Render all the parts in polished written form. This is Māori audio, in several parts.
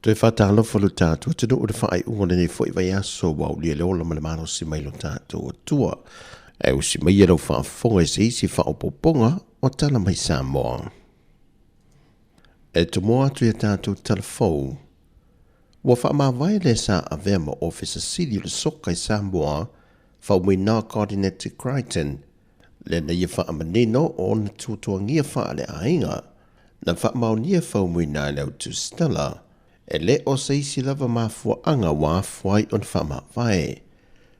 Toi whatalo folu tātua tino o le whaai unga nei fo i vai aso wau lia leo la malemano si mai lo tātua tua. E usi mai ero whaafonga se isi whaopoponga o tala mai Sāmoa. E tu moa atu ia tātua telefou. Wa wha vai le sa avea ma officer sili le soka i Sāmoa whaumui nā coordinator Crichton. Le na ia wha manino o na tutuangia wha le ainga. Na wha maunia whaumui nā leo tu Tala. E le o se isi lava mafua anga wa fuai on wha vai.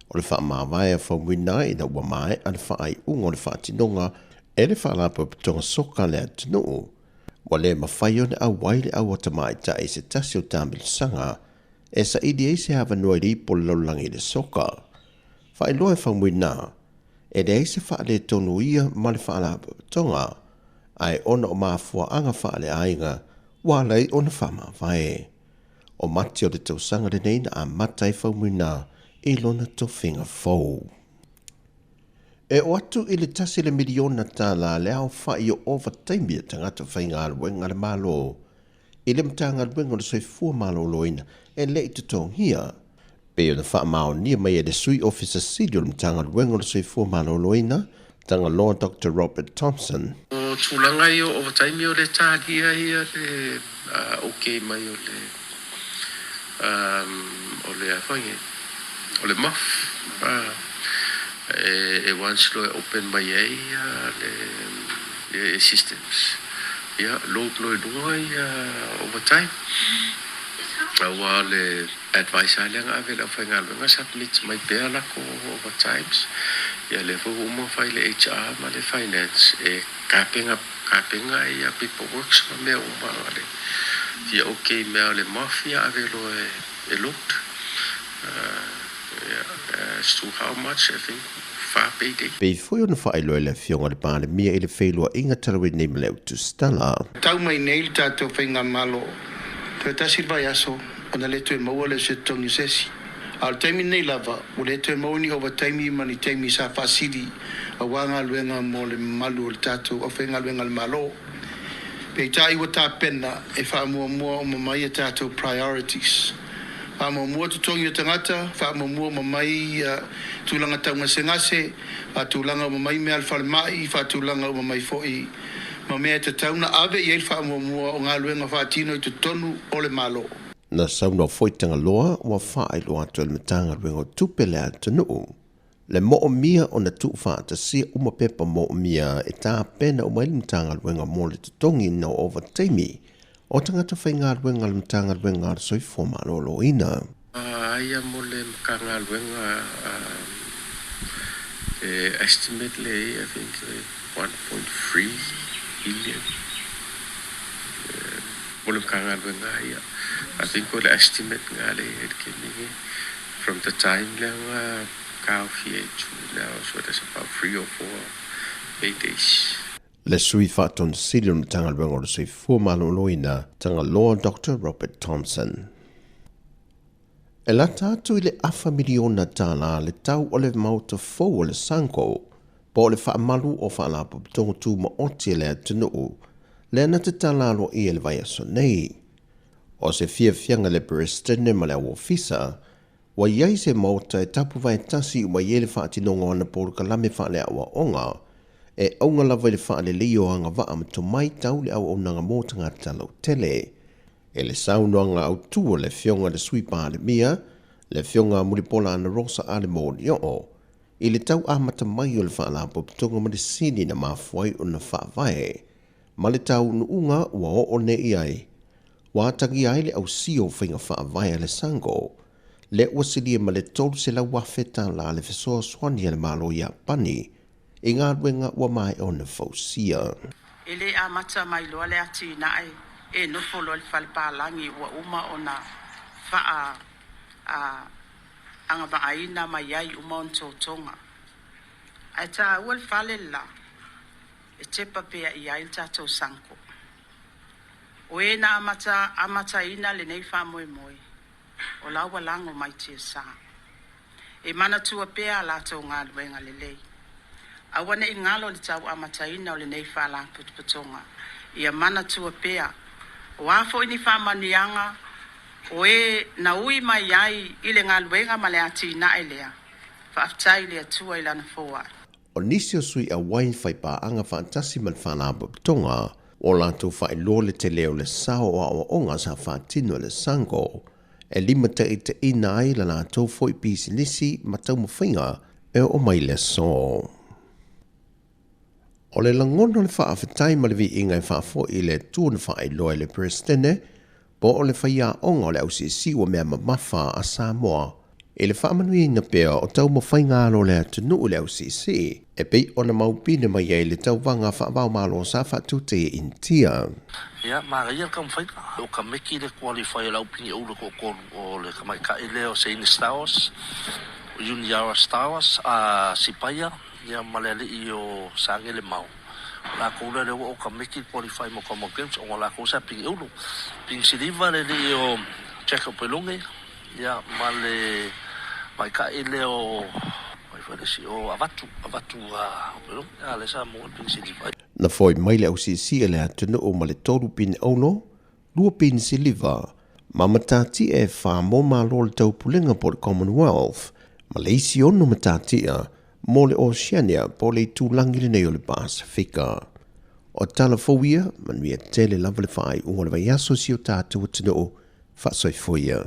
O le wha vai a whaumina i na ua mai an wha ai unga o le wha tinonga e le wha lapa pitonga soka le atinu. Wa le mawhai o ne au wai le au atamai ta e se tasi o tāmil sanga e sa idi e se hawa noa li po laulangi le soka. Wha i loa whaumina e le e se wha le tonu ia ma le wha lapa pitonga ai ona o mafua anga wha le ainga wa lei o na wha vai. O mati o le tausanga le nei na a matai whaumina i lona to whinga fau. E o atu i le tasi le miliona Tala le au whai o overtime ia tangata whainga aluenga le malo. I le mtanga aluenga le soifua malo loina e le i tutonghia. Pe o na wha mao nia mai e le sui officer sidio le mtanga aluenga le soifua malo loina tanga Law Dr. Robert Thompson. O tūlanga i o overtime o le tādia ia le okay mai o le afange o le maf e once lo open mai ai le systems ia load lo lunga ia overtime awa le advice ale nga ave la fanga nga submit mai pela ko overtimes ia le fo mo fai le HR ma le finance e capping ia people works ma me o ma ale ia okay me le mafia ave lo e looked as to how much I think far payday. Pei foi ona whaai loe le fionga le pāle mia i le whailua inga tarawe nei maleu tu Tala. Tau mai nei tātou whainga malo. Te tasi vai aso, ona le tue maua le se tongi sesi. Al taimi nei lava, o le tue mauni over taimi mani taimi sa whasiri a wanga luenga mo le malu o le tātou, o whainga luenga le malo. Pei tai wa tā pena e wha mua o mamai e tātou priorities. Wha mua tutongi o tangata, wha mua mamai tūlanga taunga sengase, wha tūlanga o mamai mea alwhale mai, wha tūlanga o mamai foi. Ma mea te tauna ave i eil wha mua o ngā luenga wha tino i te tonu o le malo. Na sauna o foitanga loa, wa whaai loa atu le matanga ruenga o tupele a tanu. Le mo o mia o na tu wha ta sia uma pepa mo o mia e tā pena o maili matanga ruenga mo le tutongi na o overtime. O tangata whai ngā ruenga le matanga ruenga ar soi fōma lolo ina. Aia mo le makanga ruenga estimate le I think 1.3 billion. Mo le makanga ruenga ia. I think the estimate from the time now, so that's about 3 or 4 days. Le sui whāton silion tanga ruenga o le sui fōmaloloina tanga Law Dr. Robert Thompson. E la tātu i le afa miliona Tala le tau o le mauta fōu o le sanko, po le whaamalu o whaalapo tongo tū ma oti le atunuu, le ana te talalo i le vai aso nei. O se fianga le Bristene ma le ofisa, wa iai se mauta e tapu vai tasi ua iele whaatinonga ana pōru ka lame wha le awa onga, e aunga lava le wha le leo anga waa ma to mai tau le awa onanga mōtanga talau tele. E le saunoanga au tua le fionga le swipa le mia, le fionga mulipola ana rosa ale mōni o, i le tau amata mai o le wha la popitonga ma le sini na mafuai o na wha vai, ma le tau nuunga ua o ne iai. Wa tangi ai le au sio whinga wha vai le sango, le uasilia ma le tolu se la wafeta la le fesoa swani le malo ia pani, i ngā ruenga ua mai o na fausia. Ele amata mai loa le ati nai, e nofo lo le whalpalangi ua uma o na wha anga vaaina mai ai uma on tōtonga. Ai tā ua le whale la, e tepa pea i ai tātou sanko. O e na amata ina le nei wha moe moe, o laua lango mai tia sā. E mana tua pea la tau ngā luenga le lei. Awane i ngalo le tau amata ina o le nei wha la putuputonga. Ia mana tua pea, o afo ini wha manianga, O e na ui mai ai i le ngā luenga ma le ati na e lea. Whaafitai le atua i lana fōa. O nisi o sui a wain whai pā anga whaantasi man whanā tonga, o lātou whai lo le te leo le sao o onga sa whaatino le sango, e lima te ina ai la lātou fwoi pisi nisi ma tau mawhinga e o mai le so. O le langono le whaafitai ma le vi inga e whaafo i le tūna whai loa le prestene, po o le whaia onga o le ausi siwa mea mamafa a Sāmoa, e le whaamanui na pēr o tau mawhainga alo le atunu o le ausi si, e pei o na maupine mai e le tau wanga whaavau malo sa whaatute e intia. Ia, māgai ka mwhainga, o ka meki le qualify lau pingi ura ko o le kamai ka ele o Seine Stars, o Junior Stars, a Sipaya, ia malele i o sange le mau. La koula le o ka meki qualify mo ka mo games, o la kosa pingi uru. Pingi siliva le i o Jacob Pelunge, ia male mai ka ele o o avatu a Pelunge, ia le sa mo pingi siliva. Na foi mai le ausi si ele atunu o ma le toru pin ono, lua pin siliva, ma matati e wha mo ma lo le tau pulinga po le Commonwealth, ma le isi ono matatia, mo le Oceania po le tūlangi le nei o le Pasifika. O Tala fōia, manuia tele lava le whai unga le vai aso si o tātou atunu o wha soifoia.